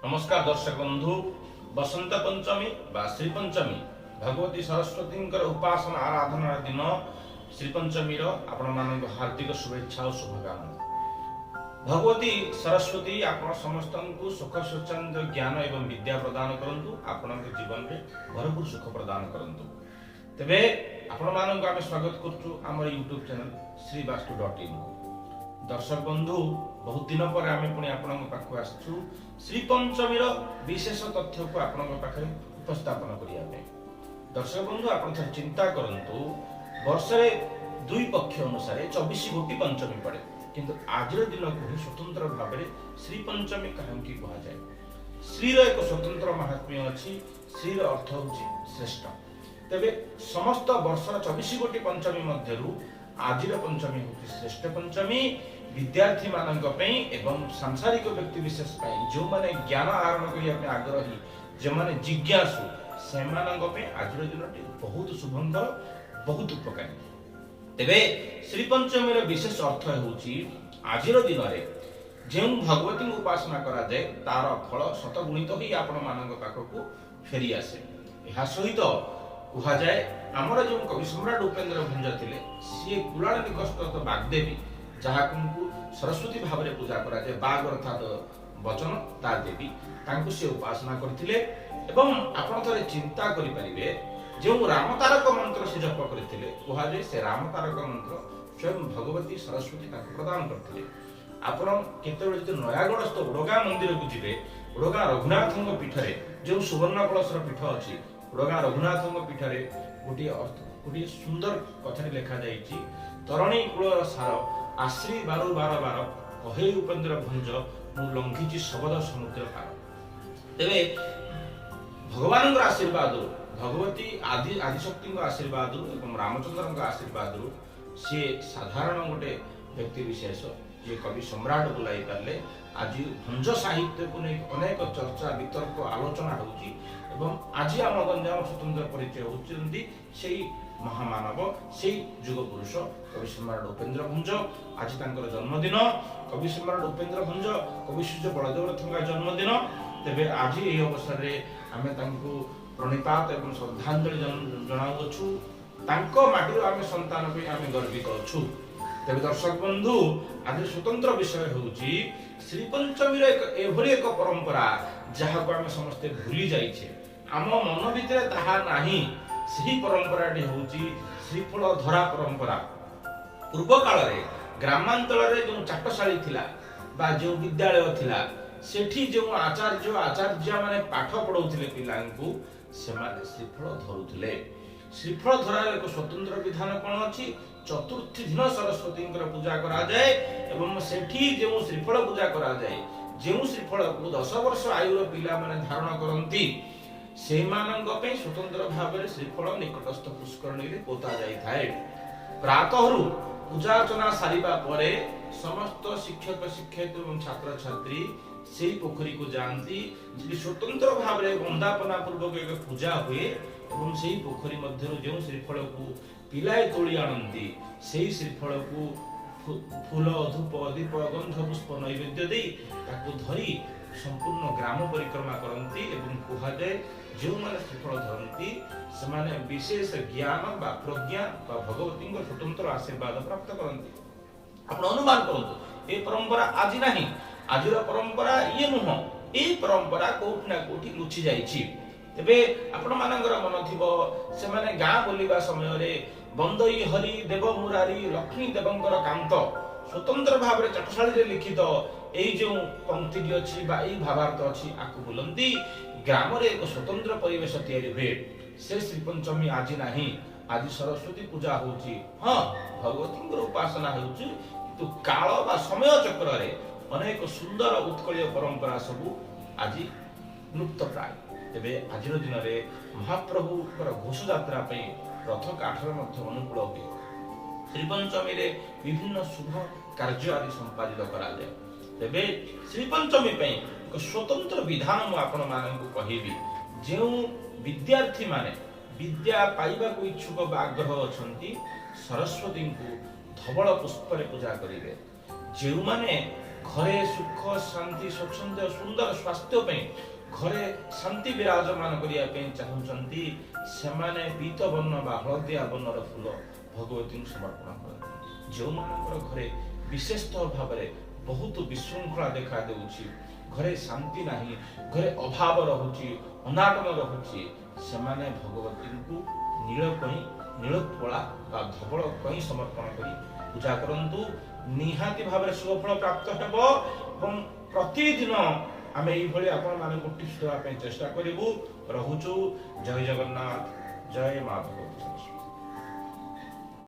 नमस्कार दर्शक बंधु बसंत पंचमी बा श्री पंचमी भगवती सरस्वती उपासना आराधना दिन श्री पंचमी आपण मान हार्दिक शुभेच्छा और शुभकामना। भगवती सरस्वती आपण समस्त को सुख स्वच्छंद ज्ञान एवं विद्या प्रदान करंतु आपण जीवन में भरपूर सुख प्रदान करंतु। तेबे आपण मान आम स्वागत करछु हमर यूट्यूब चैनल श्रीवास्तु.in। दर्शक बंधु बहुत दिन पर आम पुणी आपण पाखु आसछु श्री पंचमी विशेष तथ्य को आपण पाखे उपस्थापन करिया। दर्शक बंधु आपण चिंता करंतु वर्षरे दुई पक्ष अनुसार 24 गोटी पंचमी पड़े, किंतु आज दिन को ही स्वतंत्र भाव में श्री पंचमी कहीं कह जाए। श्रीर एक स्वतंत्र महात्म्य अच्छी। श्रीर अर्थ होची श्रेष्ठ। तेबे समस्त वर्षर 24 गोटी पंचमी मध्यरु आजिर पंचमी होची श्रेष्ठ पंचमी। विद्यार्थी मानक पई एवं सांसारिक व्यक्ति विशेष पई जो माने ज्ञान आहरण करिया पे आग्रही, जो माने जिज्ञासु से मानक पे आजिर दिनटी बहुत शुभंकर बहुत उपकारी। तेबे श्री पंचमी रो विशेष अर्थ होची आजिर दिन रे जे भगवती उपासना करा जाए तार फल शतगुणित ही आपण मानक पाखकू फेरी आसे। एहा सहित कहा जाए आमर जो कवि सम्राट उपेन्द्र भंज थिले सी कुलाल निकटस्थ बागदेवी जहाँ सरस्वती भाव में पूजा करा जाए। बाग अर्थात वचन ता देवी तांकु से उपासना करथिले। एवं आपण थरे चिंता करि परिबे जो रामतारक मंत्र से जप करथिले कहा जाए से रामतारक मंत्र स्वयं भगवती सरस्वती तांकु प्रदान करथिले। आपण केतेबेले जे नयागढ़स्थ उड़गां मंदिर को जिबे उड़गां रघुनाथंग पीठरे जो सुवर्ण कलशर पीठ अछि उड़गां रघुनाथंग पीठरे गोटे सुंदर कथा लिखा जाइछि तरणी कूल सार आश्री बारु बार बार कहे उपेन्द्र भंज मु लंघिछि शबद समुद्र पार। तेबे भगवान आशीर्वाद भगवती आदिशक्ति आशीर्वाद एवं रामचंद्र आशीर्वाद सी साधारण गोटे व्यक्ति विशेष जे कवि सम्राट बुलाई पारे आज भंज साहित्य को नहीं अनेक चर्चा वितर्क आलोचना होची एवं आज आम गंजाम स्वतंत्र परिचय होती से महामानव से जुग पुरुष कवि सम्राट उपेन्द्र भंज। आज तांकर जन्मदिन कवि सम्राट उपेन्द्र भंज कवि सूर्य बलदेव रथଙ୍କ जन्मदिन। तेबे आज ये अवसर रे आमे तांको प्रणिपात एवं श्रद्धांजलि जणाउछु। तांको माटी आमे संतान पे आमे गर्वित अछु। तेबे दर्शक बंधु आज स्वतंत्र विषय होची श्री पंचमी एक एभली एक परंपरा जहाँ को आमे समस्ते भूली जाइछे। आम मन भितर ताहा नाही। सही परंपराटी होची श्रीफल धरा परंपरा। पूर्व काल रे ग्रामांचल रे जो चाटशाली थिला बा जो विद्यालय थिला सेठी जो आचार्य माने पाठ पढौथिले पिलांकु से माने श्रीफल धरुथिले। श्रीफल धरार एक स्वतंत्र विधान कोन अछि। चतुर्थी दिन सरस्वती पूजा करा जाए एवं सेठी जो श्रीफल पूजा करा जाए जो श्रीफल को 10 वर्ष आयुर पिला माने धारण करंती से मानक पे स्वतंत्र भाव में श्रीफल निकटस्थ पुष्करणी रे पोता जाई थाए। प्रातः पूजा अर्चना सारिबा परे समस्त शिक्षक शिक्षयित्री एवं छात्र छात्री से पोखरी को जानती स्वतंत्र भाव में वंदापना पूर्वक एक पूजा हुए एवं से पोखरी मध्य जो श्रीफल को पिलाए तोड़ी आनती से श्रीफल को फूल धूप दीप गंध पुष्प नैवेद्य दे धरी संपूर्ण ग्राम परिक्रमा करती एवं कहा जाए जो माने श्रीफल धरती से माने विशेष ज्ञान बा प्रज्ञा बा भगवती स्वतंत्र आशीर्वाद प्राप्त करती। आपण अनुमान करंतु ए परंपरा आज नहीं। आजिर परंपरा ये नुह। ए परंपरा कोठी ना कोठी लुचि जाइछि। तेबे आपण मानकर मन थिबो से माने गां बोलिबा समय रे बंदई हरि देव मुरारी लक्ष्मी देवंकर कांत स्वतंत्र भाव में चाटशाली रे लिखित एई जो पंक्ति अछि बा एई भावार्थ अछि आकु बोलंती ग्राम रे एक स्वतंत्र परिवेश तैयारी हुए। से श्री पंचमी आज नाही। आज सरस्वती पूजा होची। हां भगवती उपासना होची किंतु काल बा समय चक्र रे अनेक सुंदर उत्कलीय परंपरा सबु आज लुप्त प्राय। तेबे आजिर दिन रे महाप्रभु घोष यात्रा पे रथ काठर मध्य अनुकूल हुए। श्री पंचमी रे विभिन्न शुभ कार्य आदि संपादित करा जाए। तेबे श्री पंचमी पे एक स्वतंत्र विधान मु आपण मानकु कहिबी। जो विद्यार्थी माने विद्या पाइबा को इच्छुक बा आग्रह अछंती सरस्वती को धवल पुष्प रे पूजा करिवे। जो माने ଘରେ ସୁଖ ଶାନ୍ତି ସ୍ୱଚ୍ଛନ୍ଦ ସୁନ୍ଦର ସ୍ୱାସ୍ଥ୍ୟ ପାଇଁ ଘରେ ଶାନ୍ତି ବିରାଜମାନ କରିବା ପାଇଁ ଚାହୁଁଛନ୍ତି ସେମାନେ ପୀତ ବର୍ଣ୍ଣ ବା ହଳଦିଆ ବର୍ଣ୍ଣର ଫୁଲ ଭଗବତୀଙ୍କୁ ସମର୍ପଣ କରନ୍ତି। ଯେଉଁମାନଙ୍କର ଘରେ ବିଶେଷତଃ ଭାବରେ ବହୁତ ବିଶୃଙ୍ଖଳା ଦେଖା ଦେଉଛି, ଘରେ ଶାନ୍ତି ନାହିଁ, ଘରେ ଅଭାବ ରହୁଛି, ଅନାଟନ ରହୁଛି, ସେମାନେ ଭଗବତୀଙ୍କୁ ନୀଳ କଇଁ ନୀଳପୋଳା ବା ଧବଳ କଇଁ ସମର୍ପଣ କରି ପୂଜା କରନ୍ତୁ। ନିହାତି ଭାବରେ ଶୁଭଫଳ ପ୍ରାପ୍ତ ହେବ ଏବଂ ପ୍ରତିଦିନ ଆମେ ଏଇଭଳି ଆପଣମାନଙ୍କୁ ଟିପ୍ସ ଦେବା ପାଇଁ ଚେଷ୍ଟା କରିବୁ। ରହୁଛୁ। ଜୟ ଜଗନ୍ନାଥ, ଜୟ ମା ଭଗବତୀ।